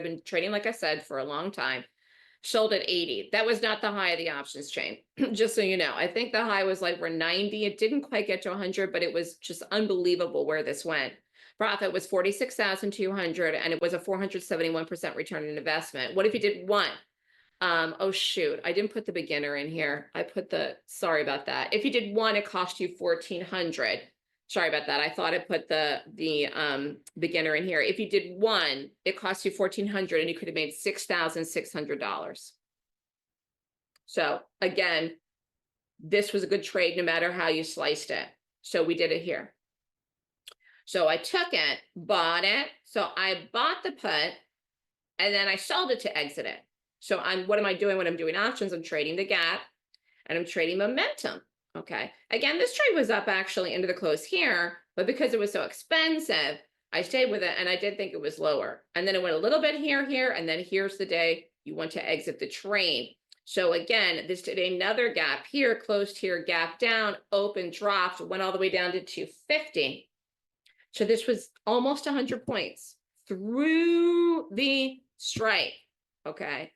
been trading, like I said, for a long time. Sold at 80. That was not the high of the options chain, just so you know. I think the high was like we're 90. It didn't quite get to 100, but it was just unbelievable where this went. Profit was 46,200, and it was a 471% return on investment. What if you did one? Oh shoot, I didn't put the beginner in here. I put sorry about that. If you did one, it cost you 1,400. Sorry about that. I thought I put the beginner in here. If you did one, it cost you 1,400 and you could have made $6,600. So again, this was a good trade no matter how you sliced it. So we did it here. So I took it, bought it. So I bought the put and then I sold it to exit it. So what am I doing when I'm doing options? I'm trading the gap and I'm trading momentum. Okay. Again, this trade was up actually into the close here, but because it was so expensive, I stayed with it and I did think it was lower. And then it went a little bit here, and then here's the day you want to exit the trade. So again, this did another gap here, closed here, gap down, open, dropped, went all the way down to 250. So this was almost 100 points through the strike. Okay.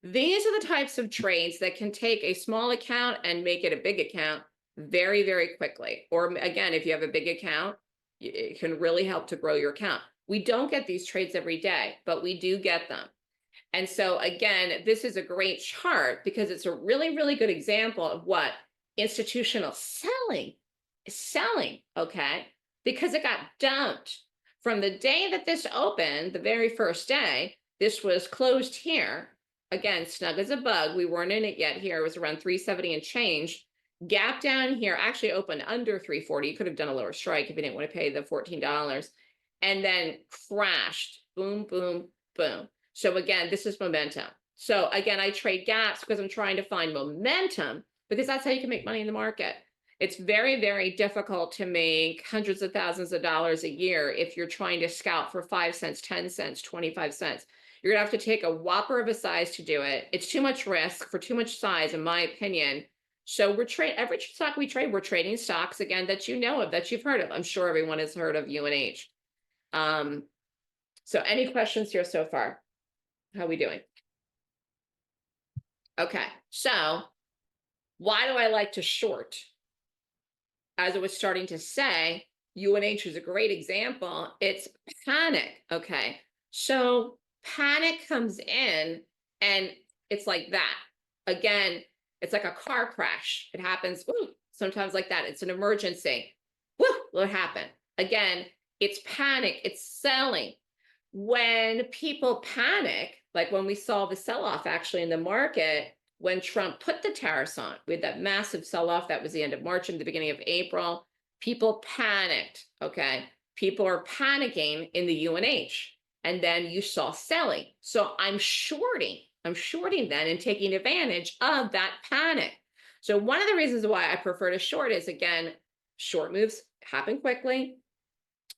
These are the types of trades that can take a small account and make it a big account very, very quickly. Or again, if you have a big account, it can really help to grow your account. We don't get these trades every day, but we do get them. And so again, this is a great chart because it's a really, really good example of what institutional selling is selling, okay? Because it got dumped from the day that this opened, the very first day, this was closed here. Again, snug as a bug. We weren't in it yet here. It was around 370 and change. Gap down here actually opened under 340. You could have done a lower strike if you didn't want to pay the $14. And then crashed. Boom, boom, boom. So again, this is momentum. So again, I trade gaps because I'm trying to find momentum because that's how you can make money in the market. It's very, very difficult to make hundreds of thousands of dollars a year if you're trying to scalp for 5 cents, 10 cents, 25 cents. You're gonna have to take a whopper of a size to do it. It's too much risk for too much size, in my opinion. So every stock we trade, we're trading stocks again that you know of, that you've heard of. I'm sure everyone has heard of UNH. So any questions here so far? How are we doing? Okay, so why do I like to short? As I was starting to say, UNH is a great example. It's panic, okay? So panic comes in and it's like that. Again, it's like a car crash. It happens sometimes like that. It's an emergency. What happened? Again, it's panic. It's selling. When people panic, like when we saw the sell-off actually in the market, when Trump put the tariffs on, we had that massive sell-off. That was the end of March and the beginning of April. People panicked, okay? People are panicking in the UNH. And then you saw selling. So I'm shorting then and taking advantage of that panic. So one of the reasons why I prefer to short is, again, short moves happen quickly.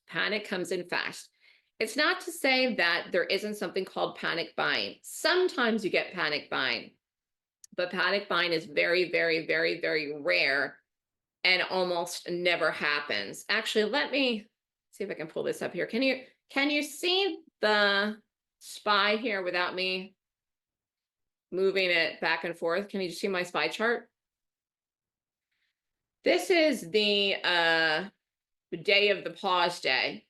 Panic comes in fast. It's not to say that there isn't something called panic buying. Sometimes you get panic buying, but panic buying is very, very, very, very rare and almost never happens. Actually, let me see if I can pull this up here. Can you see the SPY here without me moving it back and forth? Can you see my SPY chart? This is the day of the pause day,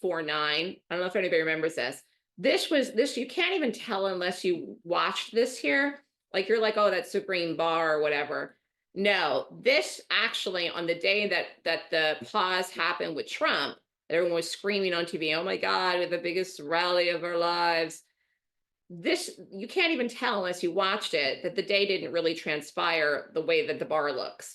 4/9. I don't know if anybody remembers this. This, you can't even tell unless you watched this here. Like you're like, oh, that's a green bar or whatever. No, this actually on the day that the pause happened with Trump, everyone was screaming on TV, oh my God, we're the biggest rally of our lives. This, you can't even tell unless you watched it, that the day didn't really transpire the way that the bar looks.